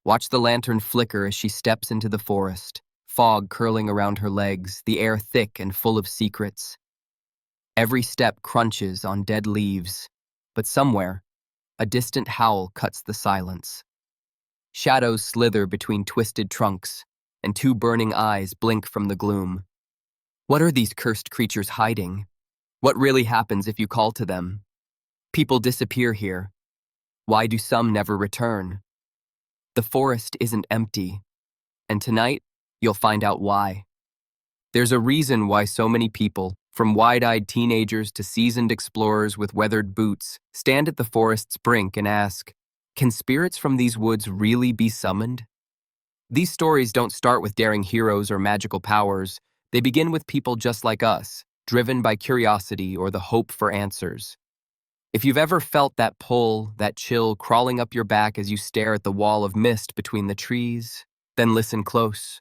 Watch the lantern flicker as she steps into the forest, fog curling around her legs, the air thick and full of secrets. Every step crunches on dead leaves, but somewhere, a distant howl cuts the silence. Shadows slither between twisted trunks, and two burning eyes blink from the gloom. What are these cursed creatures hiding? What really happens if you call to them? People disappear here. Why do some never return? The forest isn't empty, and tonight, you'll find out why. There's a reason why so many people, from wide-eyed teenagers to seasoned explorers with weathered boots, stand at the forest's brink and ask, can spirits from these woods really be summoned? These stories don't start with daring heroes or magical powers. They begin with people just like us, driven by curiosity or the hope for answers. If you've ever felt that pull, that chill crawling up your back as you stare at the wall of mist between the trees, then listen close.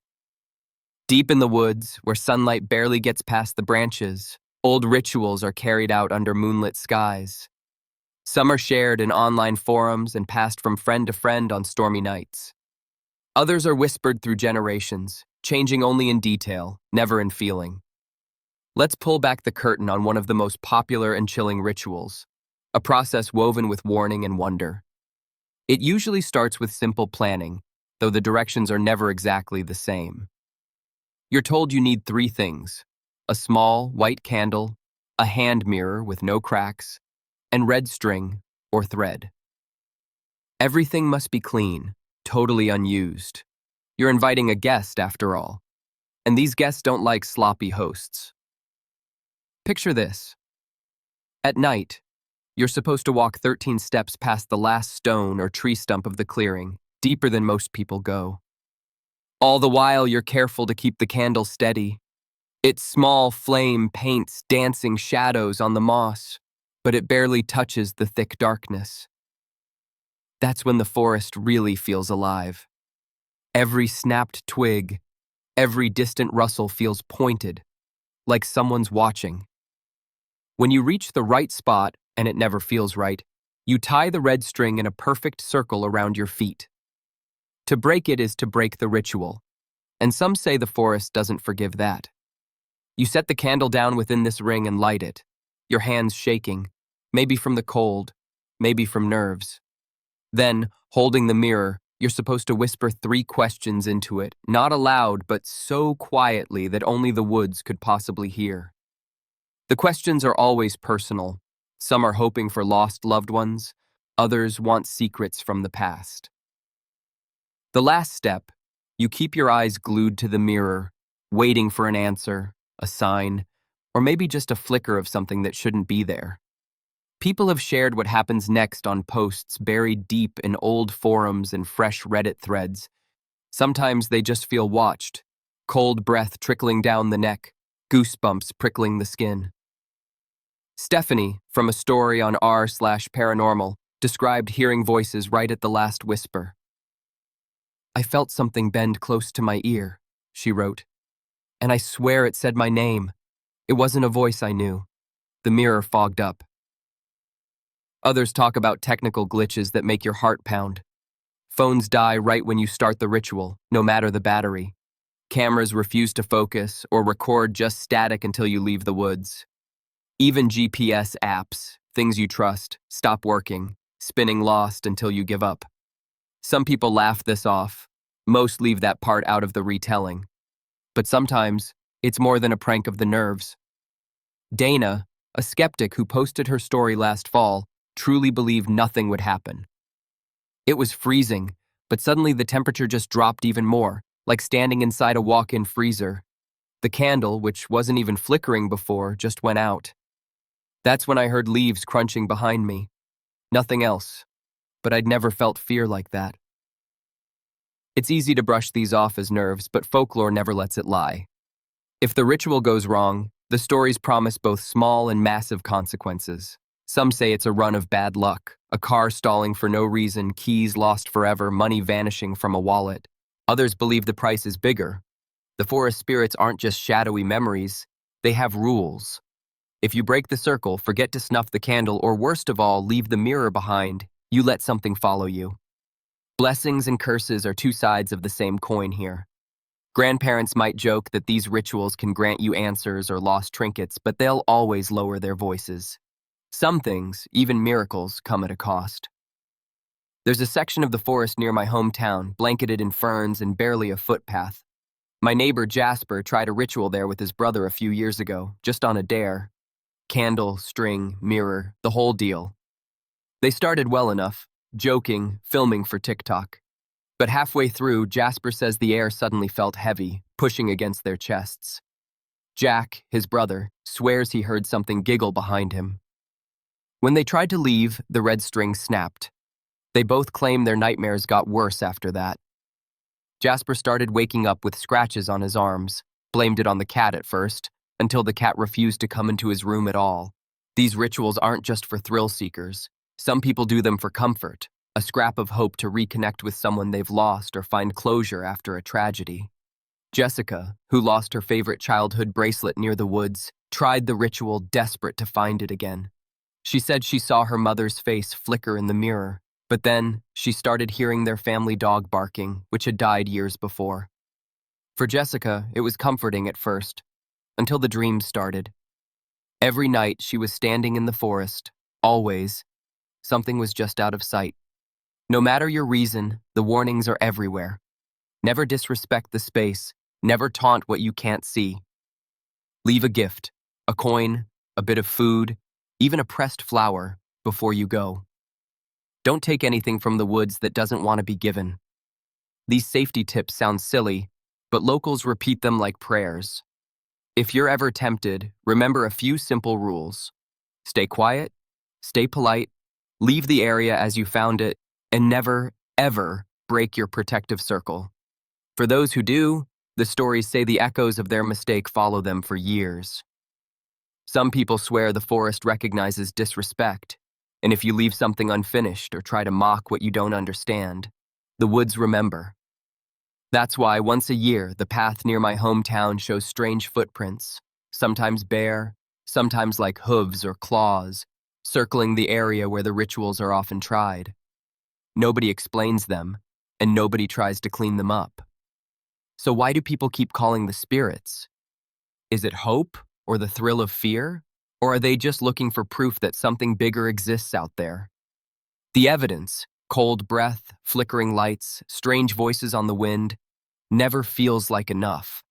Deep in the woods, where sunlight barely gets past the branches, old rituals are carried out under moonlit skies. Some are shared in online forums and passed from friend to friend on stormy nights. Others are whispered through generations, changing only in detail, never in feeling. Let's pull back the curtain on one of the most popular and chilling rituals, a process woven with warning and wonder. It usually starts with simple planning, though the directions are never exactly the same. You're told you need 3 things: a small, white candle, a hand mirror with no cracks, and red string or thread. Everything must be clean, totally unused. You're inviting a guest, after all, and these guests don't like sloppy hosts. Picture this. At night, you're supposed to walk 13 steps past the last stone or tree stump of the clearing, deeper than most people go. All the while, you're careful to keep the candle steady. Its small flame paints dancing shadows on the moss, but it barely touches the thick darkness. That's when the forest really feels alive. Every snapped twig, every distant rustle feels pointed, like someone's watching. When you reach the right spot, and it never feels right, you tie the red string in a perfect circle around your feet. To break it is to break the ritual, and some say the forest doesn't forgive that. You set the candle down within this ring and light it, your hands shaking, maybe from the cold, maybe from nerves. Then, holding the mirror, you're supposed to whisper 3 questions into it, not aloud, but so quietly that only the woods could possibly hear. The questions are always personal. Some are hoping for lost loved ones, others want secrets from the past. The last step, you keep your eyes glued to the mirror, waiting for an answer, a sign, or maybe just a flicker of something that shouldn't be there. People have shared what happens next on posts buried deep in old forums and fresh Reddit threads. Sometimes they just feel watched, cold breath trickling down the neck, goosebumps prickling the skin. Stephanie, from a story on r/paranormal, described hearing voices right at the last whisper. I felt something bend close to my ear, she wrote, and I swear it said my name. It wasn't a voice I knew. The mirror fogged up. Others talk about technical glitches that make your heart pound. Phones die right when you start the ritual, no matter the battery. Cameras refuse to focus or record just static until you leave the woods. Even GPS apps, things you trust, stop working, spinning lost until you give up. Some people laugh this off. Most leave that part out of the retelling. But sometimes, it's more than a prank of the nerves. Dana, a skeptic who posted her story last fall, truly believed nothing would happen. It was freezing, but suddenly the temperature just dropped even more, like standing inside a walk-in freezer. The candle, which wasn't even flickering before, just went out. That's when I heard leaves crunching behind me. Nothing else, but I'd never felt fear like that. It's easy to brush these off as nerves, but folklore never lets it lie. If the ritual goes wrong, the stories promise both small and massive consequences. Some say it's a run of bad luck, a car stalling for no reason, keys lost forever, money vanishing from a wallet. Others believe the price is bigger. The forest spirits aren't just shadowy memories, they have rules. If you break the circle, forget to snuff the candle, or worst of all, leave the mirror behind, you let something follow you. Blessings and curses are two sides of the same coin here. Grandparents might joke that these rituals can grant you answers or lost trinkets, but they'll always lower their voices. Some things, even miracles, come at a cost. There's a section of the forest near my hometown, blanketed in ferns and barely a footpath. My neighbor Jasper tried a ritual there with his brother a few years ago, just on a dare. Candle, string, mirror, the whole deal. They started well enough, joking, filming for TikTok. But halfway through, Jasper says the air suddenly felt heavy, pushing against their chests. Jack, his brother, swears he heard something giggle behind him. When they tried to leave, the red string snapped. They both claim their nightmares got worse after that. Jasper started waking up with scratches on his arms, blamed it on the cat at first, until the cat refused to come into his room at all. These rituals aren't just for thrill seekers. Some people do them for comfort, a scrap of hope to reconnect with someone they've lost or find closure after a tragedy. Jessica, who lost her favorite childhood bracelet near the woods, tried the ritual, desperate to find it again. She said she saw her mother's face flicker in the mirror, but then she started hearing their family dog barking, which had died years before. For Jessica, it was comforting at first, until the dreams started. Every night she was standing in the forest, always. Something was just out of sight. No matter your reason, the warnings are everywhere. Never disrespect the space, never taunt what you can't see. Leave a gift, a coin, a bit of food, even a pressed flower, before you go. Don't take anything from the woods that doesn't want to be given. These safety tips sound silly, but locals repeat them like prayers. If you're ever tempted, remember a few simple rules. Stay quiet, stay polite, leave the area as you found it, and never, ever break your protective circle. For those who do, the stories say the echoes of their mistake follow them for years. Some people swear the forest recognizes disrespect, and if you leave something unfinished or try to mock what you don't understand, the woods remember. That's why once a year, the path near my hometown shows strange footprints, sometimes bare, sometimes like hooves or claws, circling the area where the rituals are often tried. Nobody explains them, and nobody tries to clean them up. So why do people keep calling the spirits? Is it hope or the thrill of fear? Or are they just looking for proof that something bigger exists out there? The evidence, cold breath, flickering lights, strange voices on the wind, never feels like enough.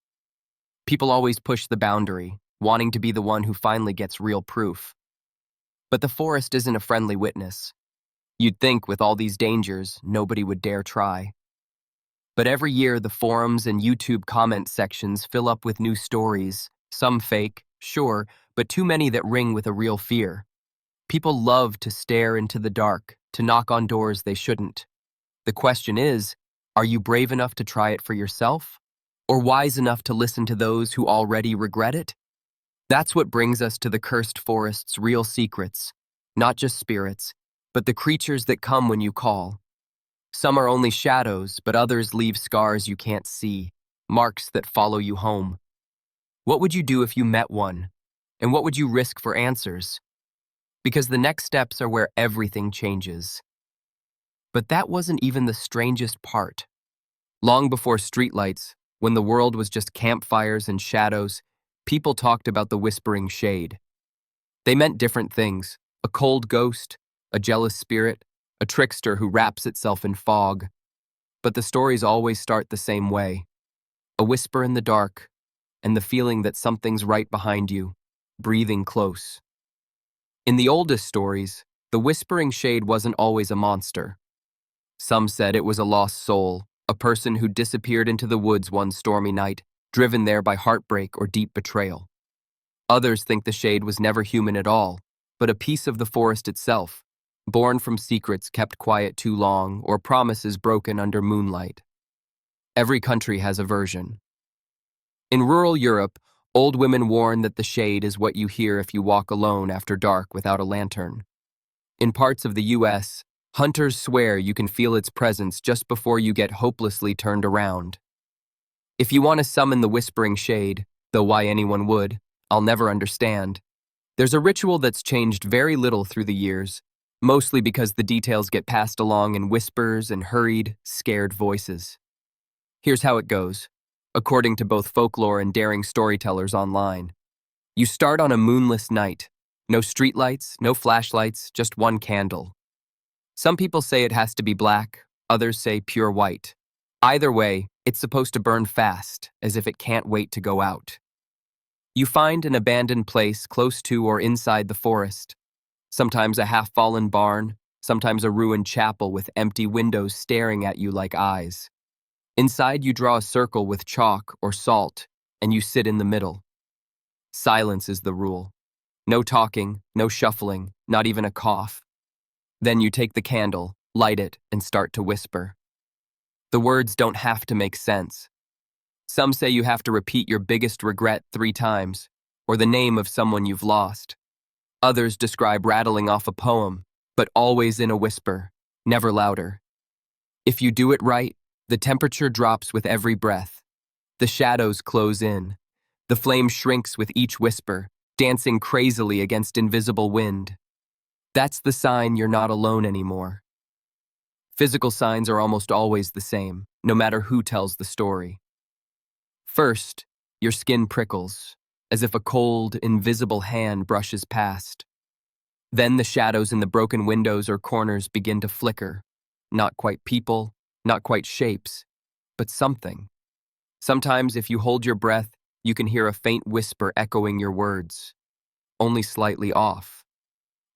People always push the boundary, wanting to be the one who finally gets real proof. But the forest isn't a friendly witness. You'd think with all these dangers, nobody would dare try. But every year, the forums and YouTube comment sections fill up with new stories, some fake, sure, but too many that ring with a real fear. People love to stare into the dark, to knock on doors they shouldn't. The question is, are you brave enough to try it for yourself? Or wise enough to listen to those who already regret it? That's what brings us to the cursed forest's real secrets. Not just spirits, but the creatures that come when you call. Some are only shadows, but others leave scars you can't see, marks that follow you home. What would you do if you met one? And what would you risk for answers? Because the next steps are where everything changes. But that wasn't even the strangest part. Long before streetlights, when the world was just campfires and shadows, people talked about the whispering shade. They meant different things: a cold ghost, a jealous spirit, a trickster who wraps itself in fog. But the stories always start the same way: a whisper in the dark, and the feeling that something's right behind you, breathing close. In the oldest stories, the whispering shade wasn't always a monster. Some said it was a lost soul, a person who disappeared into the woods one stormy night, driven there by heartbreak or deep betrayal. Others think the shade was never human at all, but a piece of the forest itself, born from secrets kept quiet too long or promises broken under moonlight. Every country has a version. In rural Europe, old women warn that the shade is what you hear if you walk alone after dark without a lantern. In parts of the U.S., hunters swear you can feel its presence just before you get hopelessly turned around. If you want to summon the whispering shade, though why anyone would, I'll never understand. There's a ritual that's changed very little through the years, mostly because the details get passed along in whispers and hurried, scared voices. Here's how it goes, according to both folklore and daring storytellers online. You start on a moonless night. No streetlights, no flashlights, just one candle. Some people say it has to be black, others say pure white. Either way, it's supposed to burn fast, as if it can't wait to go out. You find an abandoned place close to or inside the forest. Sometimes a half-fallen barn, sometimes a ruined chapel with empty windows staring at you like eyes. Inside, you draw a circle with chalk or salt, and you sit in the middle. Silence is the rule. No talking, no shuffling, not even a cough. Then you take the candle, light it, and start to whisper. The words don't have to make sense. Some say you have to repeat your biggest regret 3 times, or the name of someone you've lost. Others describe rattling off a poem, but always in a whisper, never louder. If you do it right, the temperature drops with every breath. The shadows close in. The flame shrinks with each whisper, dancing crazily against invisible wind. That's the sign you're not alone anymore. Physical signs are almost always the same, no matter who tells the story. First, your skin prickles, as if a cold, invisible hand brushes past. Then the shadows in the broken windows or corners begin to flicker. Not quite people, not quite shapes, but something. Sometimes if you hold your breath, you can hear a faint whisper echoing your words, only slightly off.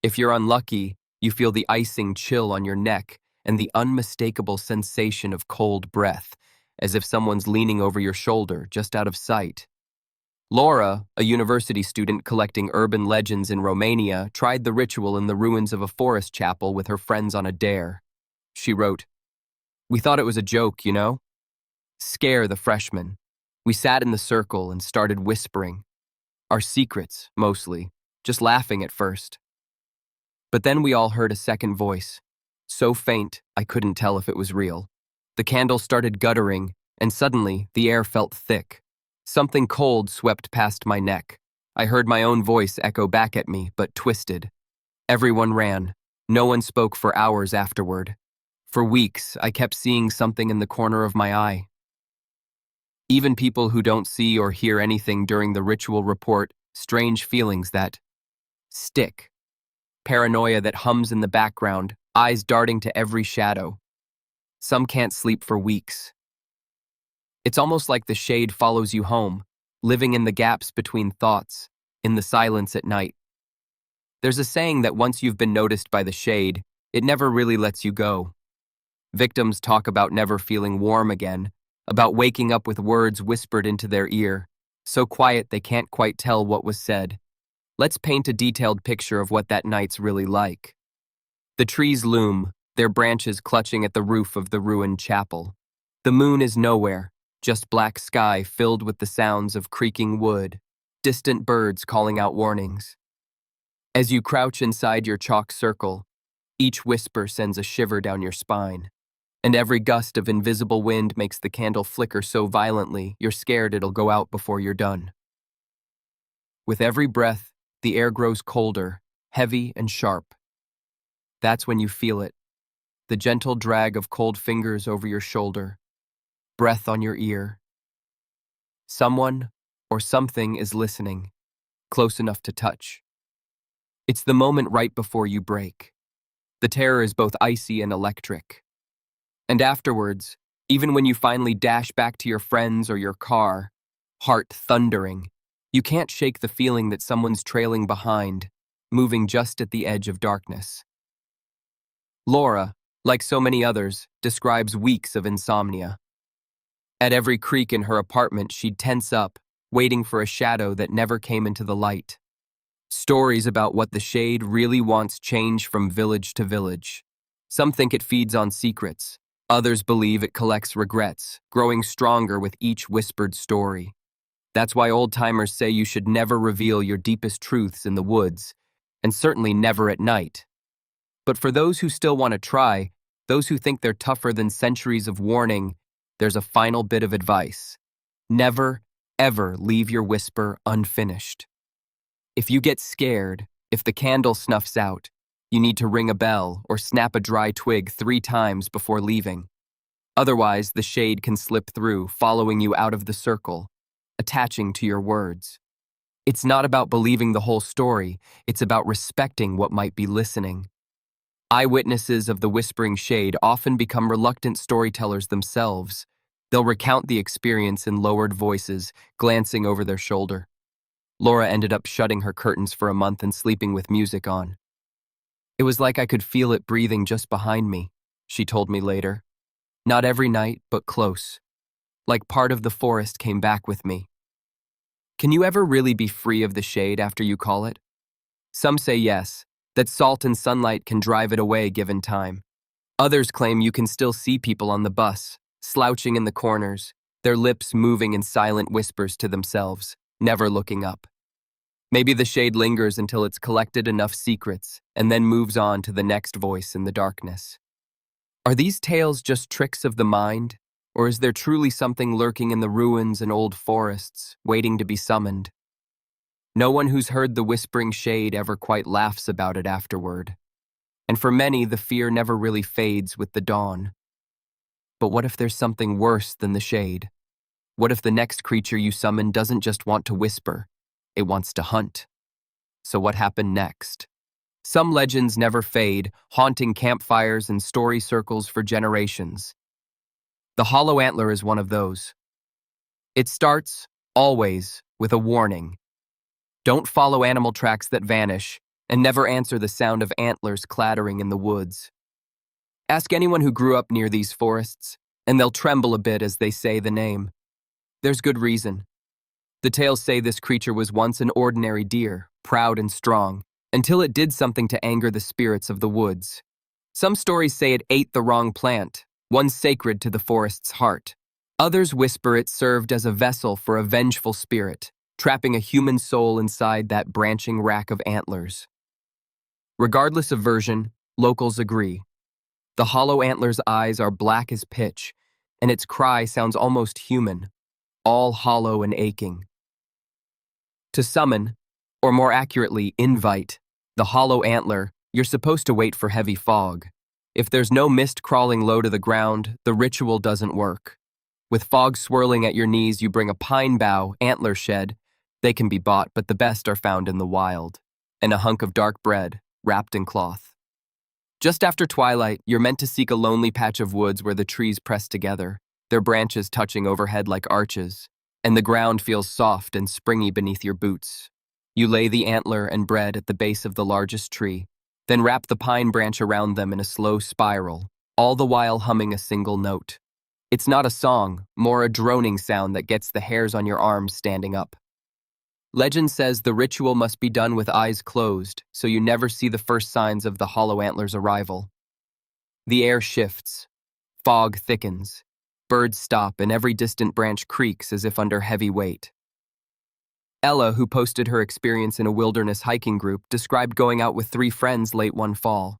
If you're unlucky, you feel the icing chill on your neck and the unmistakable sensation of cold breath, as if someone's leaning over your shoulder just out of sight. Laura, a university student collecting urban legends in Romania, tried the ritual in the ruins of a forest chapel with her friends on a dare. She wrote, "We thought it was a joke, you know? Scare the freshmen. We sat in the circle and started whispering. Our secrets, mostly, just laughing at first. But then we all heard a second voice, so faint I couldn't tell if it was real. The candle started guttering, and suddenly the air felt thick. Something cold swept past my neck. I heard my own voice echo back at me, but twisted. Everyone ran. No one spoke for hours afterward. For weeks, I kept seeing something in the corner of my eye. Even people who don't see or hear anything during the ritual report strange feelings that stick. Paranoia that hums in the background, eyes darting to every shadow. Some can't sleep for weeks. It's almost like the shade follows you home, living in the gaps between thoughts, in the silence at night. There's a saying that once you've been noticed by the shade, it never really lets you go. Victims talk about never feeling warm again, about waking up with words whispered into their ear, so quiet they can't quite tell what was said. Let's paint a detailed picture of what that night's really like. The trees loom, their branches clutching at the roof of the ruined chapel. The moon is nowhere, just black sky filled with the sounds of creaking wood, distant birds calling out warnings. As you crouch inside your chalk circle, each whisper sends a shiver down your spine, and every gust of invisible wind makes the candle flicker so violently you're scared it'll go out before you're done. With every breath, the air grows colder, heavy and sharp. That's when you feel it, the gentle drag of cold fingers over your shoulder, breath on your ear. Someone or something is listening, close enough to touch. It's the moment right before you break. The terror is both icy and electric. And afterwards, even when you finally dash back to your friends or your car, heart thundering, you can't shake the feeling that someone's trailing behind, moving just at the edge of darkness. Laura, like so many others, describes weeks of insomnia. At every creak in her apartment, she'd tense up, waiting for a shadow that never came into the light. Stories about what the shade really wants change from village to village. Some think it feeds on secrets. Others believe it collects regrets, growing stronger with each whispered story. That's why old-timers say you should never reveal your deepest truths in the woods, and certainly never at night. But for those who still want to try, those who think they're tougher than centuries of warning, there's a final bit of advice. Never, ever leave your whisper unfinished. If you get scared, if the candle snuffs out, You need to ring a bell or snap a dry twig 3 times before leaving. Otherwise, the shade can slip through, following you out of the circle, attaching to your words. It's not about believing the whole story, it's about respecting what might be listening. Eyewitnesses of the whispering shade often become reluctant storytellers themselves. They'll recount the experience in lowered voices, glancing over their shoulder. Laura ended up shutting her curtains for a month and sleeping with music on. It was like I could feel it breathing just behind me, she told me later. Not every night, but close. Like part of the forest came back with me. Can you ever really be free of the shade after you call it? Some say yes, that salt and sunlight can drive it away given time. Others claim you can still see people on the bus, slouching in the corners, their lips moving in silent whispers to themselves, never looking up. Maybe the shade lingers until it's collected enough secrets and then moves on to the next voice in the darkness. Are these tales just tricks of the mind, or is there truly something lurking in the ruins and old forests, waiting to be summoned? No one who's heard the whispering shade ever quite laughs about it afterward. And for many, the fear never really fades with the dawn. But what if there's something worse than the shade? What if the next creature you summon doesn't just want to whisper? It wants to hunt. So what happened next? Some legends never fade, haunting campfires and story circles for generations. The hollow antler is one of those. It starts, always, with a warning. Don't follow animal tracks that vanish, and never answer the sound of antlers clattering in the woods. Ask anyone who grew up near these forests, and they'll tremble a bit as they say the name. There's good reason. The tales say this creature was once an ordinary deer, proud and strong, until it did something to anger the spirits of the woods. Some stories say it ate the wrong plant, one sacred to the forest's heart. Others whisper it served as a vessel for a vengeful spirit, trapping a human soul inside that branching rack of antlers. Regardless of version, locals agree. The hollow antler's eyes are black as pitch, and its cry sounds almost human, all hollow and aching. To summon, or more accurately, invite, the hollow antler, you're supposed to wait for heavy fog. If there's no mist crawling low to the ground, the ritual doesn't work. With fog swirling at your knees, you bring a pine bough, antler shed. They can be bought, but the best are found in the wild. And a hunk of dark bread, wrapped in cloth. Just after twilight, you're meant to seek a lonely patch of woods where the trees press together, their branches touching overhead like arches, and the ground feels soft and springy beneath your boots. You lay the antler and bread at the base of the largest tree, then wrap the pine branch around them in a slow spiral, all the while humming a single note. It's not a song, more a droning sound that gets the hairs on your arms standing up. Legend says the ritual must be done with eyes closed, so you never see the first signs of the hollow antler's arrival. The air shifts, fog thickens, birds stop, and every distant branch creaks as if under heavy weight. Ella, who posted her experience in a wilderness hiking group, described going out with 3 friends late one fall.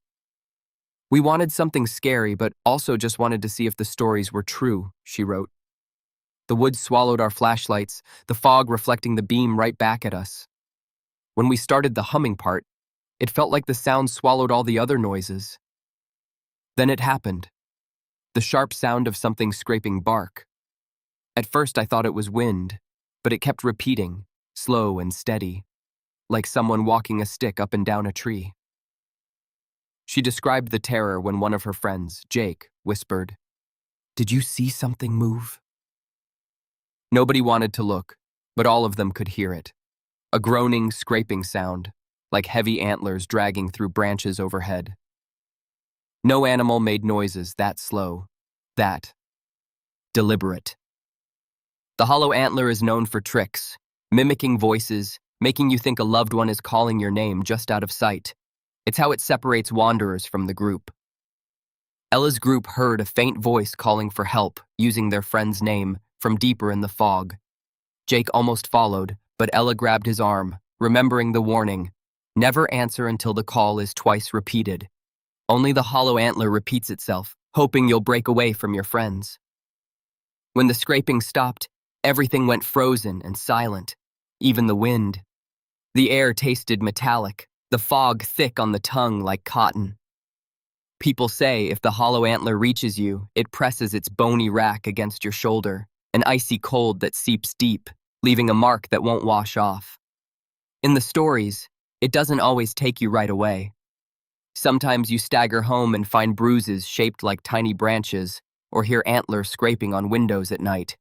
We wanted something scary, but also just wanted to see if the stories were true, she wrote. The woods swallowed our flashlights, the fog reflecting the beam right back at us. When we started the humming part, it felt like the sound swallowed all the other noises. Then it happened. The sharp sound of something scraping bark. At first I thought it was wind, but it kept repeating, slow and steady, like someone walking a stick up and down a tree. She described the terror when one of her friends, Jake, whispered, "Did you see something move?" Nobody wanted to look, but all of them could hear it. A groaning, scraping sound, like heavy antlers dragging through branches overhead. No animal made noises that slow, that deliberate. The hollow antler is known for tricks, mimicking voices, making you think a loved one is calling your name just out of sight. It's how it separates wanderers from the group. Ella's group heard a faint voice calling for help, using their friend's name, from deeper in the fog. Jake almost followed, but Ella grabbed his arm, remembering the warning, never answer until the call is twice repeated. Only the hollow antler repeats itself, hoping you'll break away from your friends. When the scraping stopped, everything went frozen and silent, even the wind. The air tasted metallic, the fog thick on the tongue like cotton. People say if the hollow antler reaches you, it presses its bony rack against your shoulder, an icy cold that seeps deep, leaving a mark that won't wash off. In the stories, it doesn't always take you right away. Sometimes you stagger home and find bruises shaped like tiny branches, or hear antlers scraping on windows at night.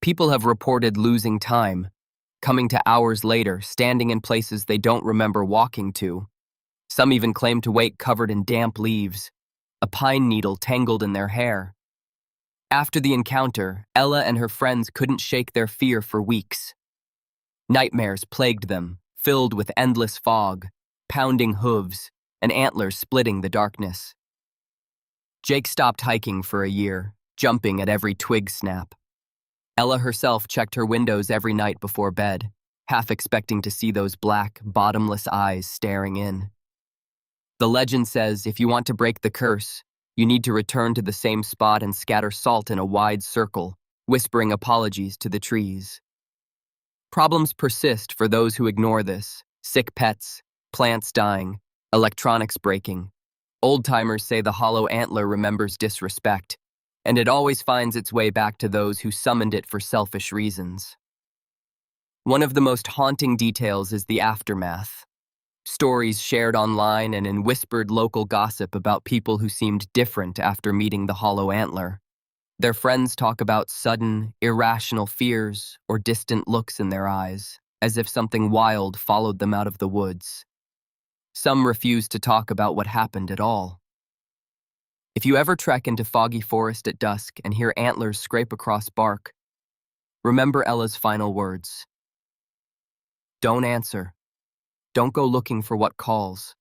People have reported losing time, coming to hours later, standing in places they don't remember walking to. Some even claim to wake covered in damp leaves, a pine needle tangled in their hair. After the encounter, Ella and her friends couldn't shake their fear for weeks. Nightmares plagued them, filled with endless fog, pounding hooves, and antlers splitting the darkness. Jake stopped hiking for a year, jumping at every twig snap. Ella herself checked her windows every night before bed, half expecting to see those black, bottomless eyes staring in. The legend says if you want to break the curse, you need to return to the same spot and scatter salt in a wide circle, whispering apologies to the trees. Problems persist for those who ignore this: sick pets, plants dying, electronics breaking. Old-timers say the hollow antler remembers disrespect, and it always finds its way back to those who summoned it for selfish reasons. One of the most haunting details is the aftermath. Stories shared online and in whispered local gossip about people who seemed different after meeting the hollow antler. Their friends talk about sudden, irrational fears or distant looks in their eyes, as if something wild followed them out of the woods. Some refuse to talk about what happened at all. If you ever trek into foggy forest at dusk and hear antlers scrape across bark, remember Ella's final words. Don't answer. Don't go looking for what calls.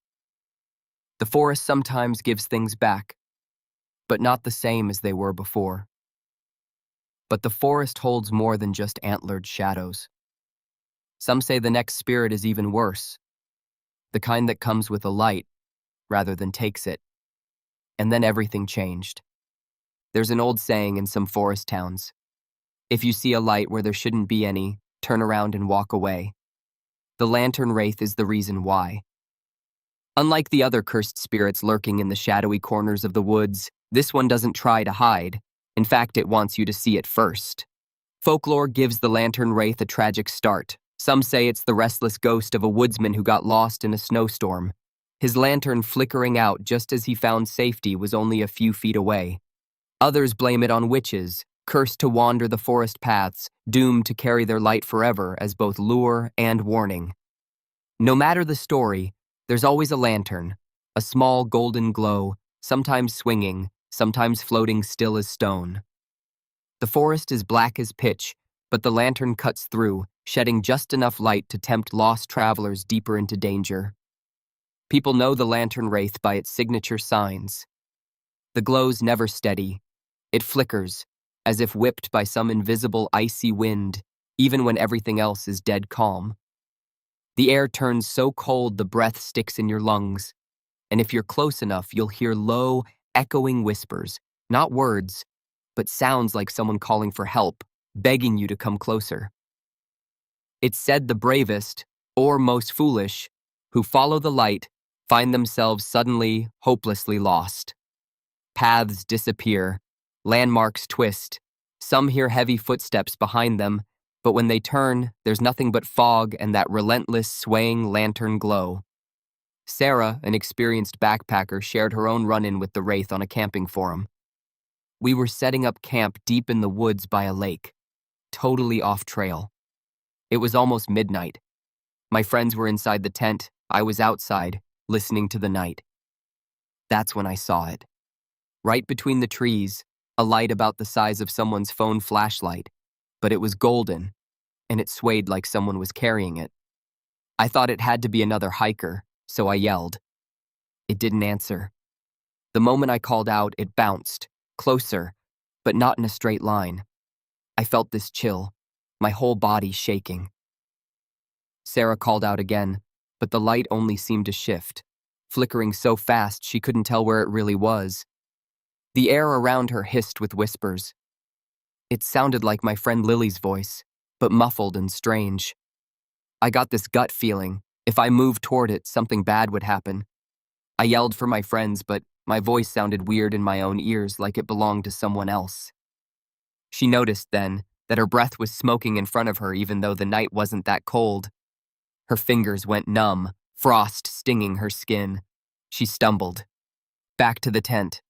The forest sometimes gives things back, but not the same as they were before. But the forest holds more than just antlered shadows. Some say the next spirit is even worse, the kind that comes with a light rather than takes it. And then everything changed. There's an old saying in some forest towns: if you see a light where there shouldn't be any, turn around and walk away. The lantern wraith is the reason why. Unlike the other cursed spirits lurking in the shadowy corners of the woods, this one doesn't try to hide. In fact, it wants you to see it first. Folklore gives the lantern wraith a tragic start. Some say it's the restless ghost of a woodsman who got lost in a snowstorm. His lantern flickering out just as he found safety was only a few feet away. Others blame it on witches, cursed to wander the forest paths, doomed to carry their light forever as both lure and warning. No matter the story, there's always a lantern, a small golden glow, sometimes swinging, sometimes floating still as stone. The forest is black as pitch, but the lantern cuts through, shedding just enough light to tempt lost travelers deeper into danger. People know the lantern wraith by its signature signs. The glow's never steady. It flickers, as if whipped by some invisible icy wind, even when everything else is dead calm. The air turns so cold the breath sticks in your lungs, and if you're close enough, you'll hear low, echoing whispers, not words, but sounds like someone calling for help, begging you to come closer. It's said the bravest, or most foolish, who follow the light find themselves suddenly, hopelessly lost. Paths disappear, landmarks twist, some hear heavy footsteps behind them, but when they turn, there's nothing but fog and that relentless, swaying lantern glow. Sarah, an experienced backpacker, shared her own run-in with the wraith on a camping forum. We were setting up camp deep in the woods by a lake, totally off trail. It was almost midnight. My friends were inside the tent, I was outside, listening to the night. That's when I saw it. Right between the trees, a light about the size of someone's phone flashlight, but it was golden, and it swayed like someone was carrying it. I thought it had to be another hiker, so I yelled. It didn't answer. The moment I called out, it bounced, closer, but not in a straight line. I felt this chill, my whole body shaking. Sarah called out again, but the light only seemed to shift, flickering so fast she couldn't tell where it really was. The air around her hissed with whispers. It sounded like my friend Lily's voice, but muffled and strange. I got this gut feeling, If I moved toward it, something bad would happen. I yelled for my friends, but my voice sounded weird in my own ears, like it belonged to someone else. She noticed then that her breath was smoking in front of her even though the night wasn't that cold. Her fingers went numb, frost stinging her skin. She stumbled. Back to the tent.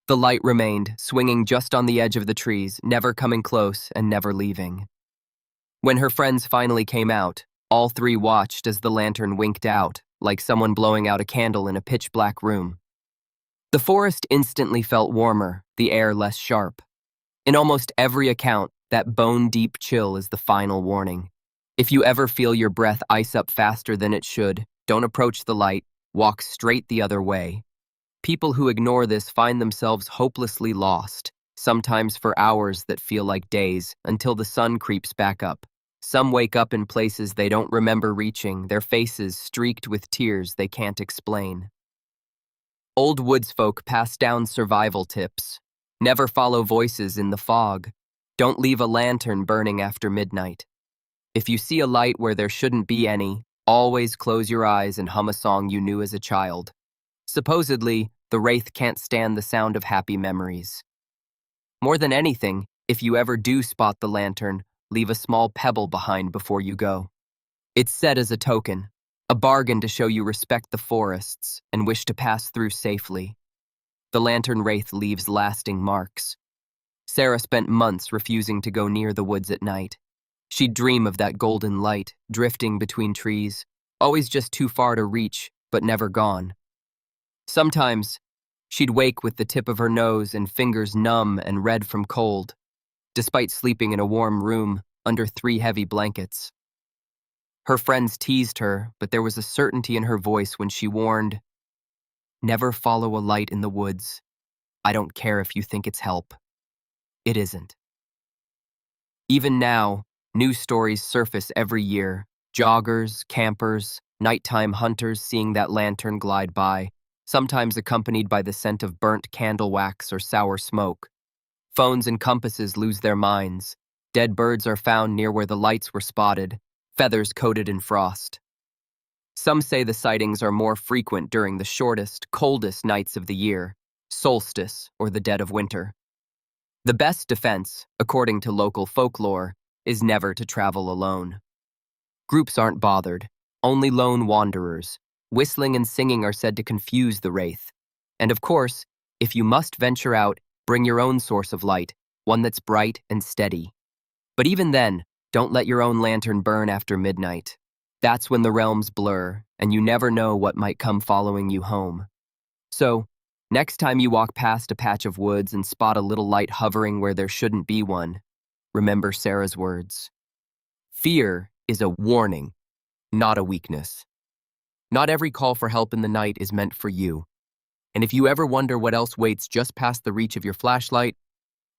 The light remained, swinging just on the edge of the trees, never coming close and never leaving. When her friends finally came out, all three watched as the lantern winked out, like someone blowing out a candle in a pitch-black room. The forest instantly felt warmer, the air less sharp. In almost every account, that bone-deep chill is the final warning. If you ever feel your breath ice up faster than it should, don't approach the light, walk straight the other way. People who ignore this find themselves hopelessly lost, sometimes for hours that feel like days, until the sun creeps back up. Some wake up in places they don't remember reaching, their faces streaked with tears they can't explain. Old woods folk pass down survival tips. Never follow voices in the fog. Don't leave a lantern burning after midnight. If you see a light where there shouldn't be any, always close your eyes and hum a song you knew as a child. Supposedly, the wraith can't stand the sound of happy memories. More than anything, if you ever do spot the lantern, leave a small pebble behind before you go. It's said as a token, a bargain to show you respect the forests and wish to pass through safely. The lantern wraith leaves lasting marks. Sarah spent months refusing to go near the woods at night. She'd dream of that golden light, drifting between trees, always just too far to reach, but never gone. Sometimes, she'd wake with the tip of her nose and fingers numb and red from cold, despite sleeping in a warm room under 3 heavy blankets. Her friends teased her, but there was a certainty in her voice when she warned, "Never follow a light in the woods. I don't care if you think it's help. It isn't." Even now, new stories surface every year. Joggers, campers, nighttime hunters seeing that lantern glide by, sometimes accompanied by the scent of burnt candle wax or sour smoke. Phones and compasses lose their minds. Dead birds are found near where the lights were spotted, feathers coated in frost. Some say the sightings are more frequent during the shortest, coldest nights of the year, solstice or the dead of winter. The best defense, according to local folklore, is never to travel alone. Groups aren't bothered, only lone wanderers. Whistling and singing are said to confuse the wraith. And of course, if you must venture out, bring your own source of light, one that's bright and steady. But even then, don't let your own lantern burn after midnight. That's when the realms blur, and you never know what might come following you home. So, next time you walk past a patch of woods and spot a little light hovering where there shouldn't be one, remember Sarah's words. Fear is a warning, not a weakness. Not every call for help in the night is meant for you. And if you ever wonder what else waits just past the reach of your flashlight,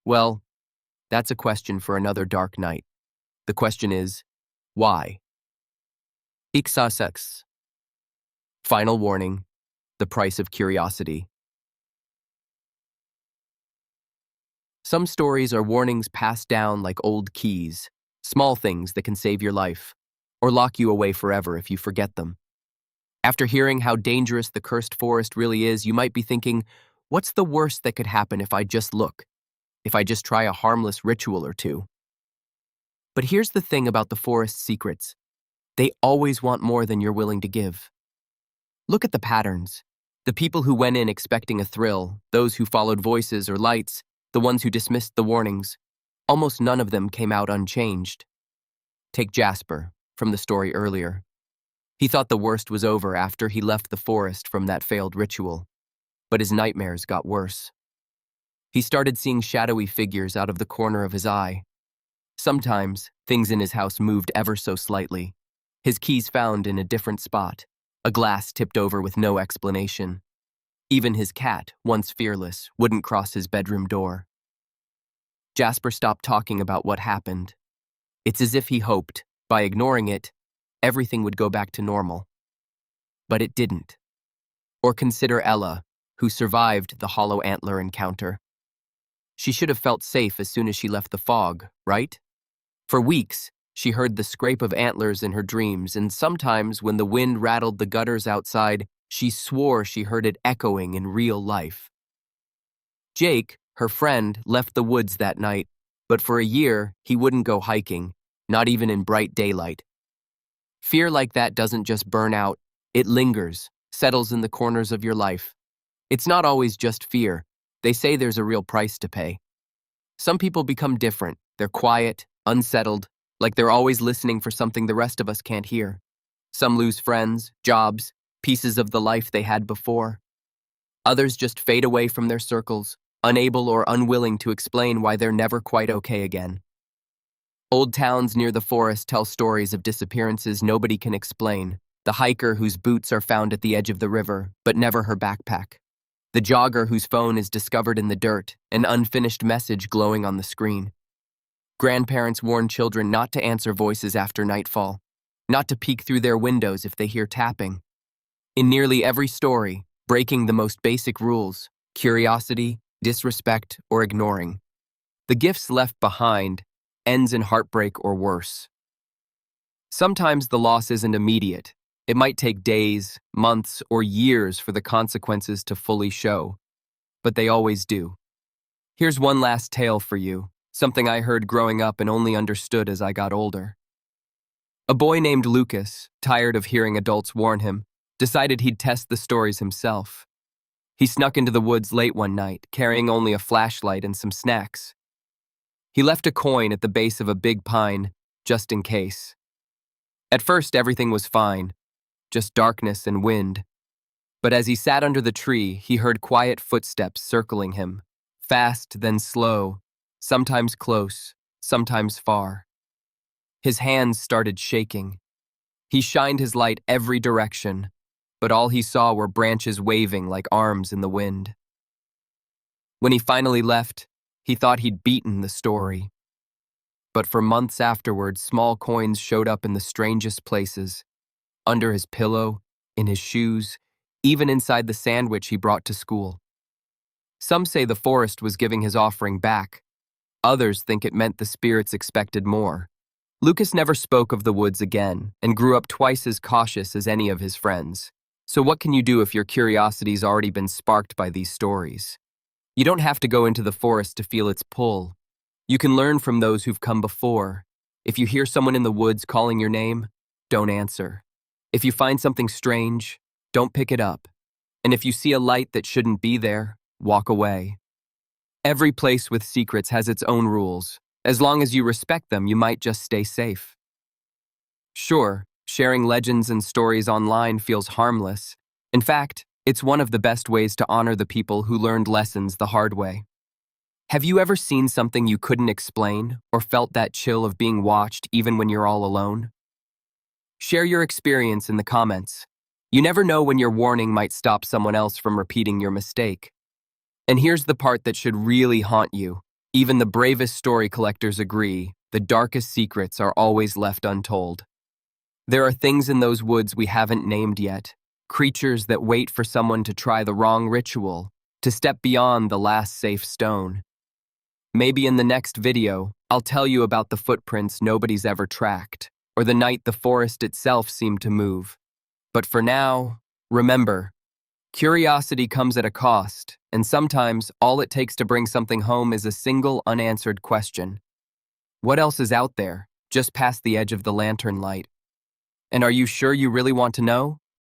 well, that's a question for another dark night. The question is, why? Ixasex. Final warning, the price of curiosity. Some stories are warnings passed down like old keys, small things that can save your life, or lock you away forever if you forget them. After hearing how dangerous the cursed forest really is, you might be thinking, what's the worst that could happen if I just look? If I just try a harmless ritual or two? But here's the thing about the forest's secrets. They always want more than you're willing to give. Look at the patterns. The people who went in expecting a thrill, those who followed voices or lights, the ones who dismissed the warnings. Almost none of them came out unchanged. Take Jasper, from the story earlier. He thought the worst was over after he left the forest from that failed ritual, but his nightmares got worse. He started seeing shadowy figures out of the corner of his eye. Sometimes, things in his house moved ever so slightly. His keys found in a different spot, a glass tipped over with no explanation. Even his cat, once fearless, wouldn't cross his bedroom door. Jasper stopped talking about what happened. It's as if he hoped, by ignoring it, everything would go back to normal. But it didn't. Or consider Ella, who survived the hollow antler encounter. She should have felt safe as soon as she left the fog, right? For weeks, She heard the scrape of antlers in her dreams, and sometimes when the wind rattled the gutters outside, she swore she heard it echoing in real life. Jake, her friend, left the woods that night, but for a year, he wouldn't go hiking, not even in bright daylight. Fear like that doesn't just burn out, it lingers, settles in the corners of your life. It's not always just fear. They say there's a real price to pay. Some people become different. They're quiet, unsettled, like they're always listening for something the rest of us can't hear. Some lose friends, jobs, pieces of the life they had before. Others just fade away from their circles, unable or unwilling to explain why they're never quite okay again. Old towns near the forest tell stories of disappearances nobody can explain. The hiker whose boots are found at the edge of the river, but never her backpack. The jogger whose phone is discovered in the dirt, an unfinished message glowing on the screen. Grandparents warn children not to answer voices after nightfall, not to peek through their windows if they hear tapping. In nearly every story, breaking the most basic rules, curiosity, disrespect, or ignoring. The gifts left behind ends in heartbreak or worse. Sometimes the loss isn't immediate. It might take days, months, or years for the consequences to fully show, but they always do. Here's one last tale for you, something I heard growing up and only understood as I got older. A boy named Lucas, tired of hearing adults warn him, decided he'd test the stories himself. He snuck into the woods late one night, carrying only a flashlight and some snacks. He left a coin at the base of a big pine, just in case. At first, everything was fine, just darkness and wind. But as he sat under the tree, he heard quiet footsteps circling him, fast then slow, sometimes close, sometimes far. His hands started shaking. He shined his light every direction, but all he saw were branches waving like arms in the wind. When he finally left, he thought he'd beaten the story. But for months afterwards, small coins showed up in the strangest places. Under his pillow, in his shoes, even inside the sandwich he brought to school. Some say the forest was giving his offering back. Others think it meant the spirits expected more. Lucas never spoke of the woods again and grew up twice as cautious as any of his friends. So what can you do if your curiosity's already been sparked by these stories? You don't have to go into the forest to feel its pull. You can learn from those who've come before. If you hear someone in the woods calling your name, don't answer. If you find something strange, don't pick it up. And if you see a light that shouldn't be there, walk away. Every place with secrets has its own rules. As long as you respect them, you might just stay safe. Sure, sharing legends and stories online feels harmless. In fact, it's one of the best ways to honor the people who learned lessons the hard way. Have you ever seen something you couldn't explain or felt that chill of being watched even when you're all alone? Share your experience in the comments. You never know when your warning might stop someone else from repeating your mistake. And here's the part that should really haunt you. Even the bravest story collectors agree, the darkest secrets are always left untold. There are things in those woods we haven't named yet, creatures that wait for someone to try the wrong ritual, to step beyond the last safe stone. Maybe in the next video, I'll tell you about the footprints nobody's ever tracked, or the night the forest itself seemed to move. But for now, remember, curiosity comes at a cost, and sometimes all it takes to bring something home is a single unanswered question. What else is out there, just past the edge of the lantern light? And are you sure you really want to know?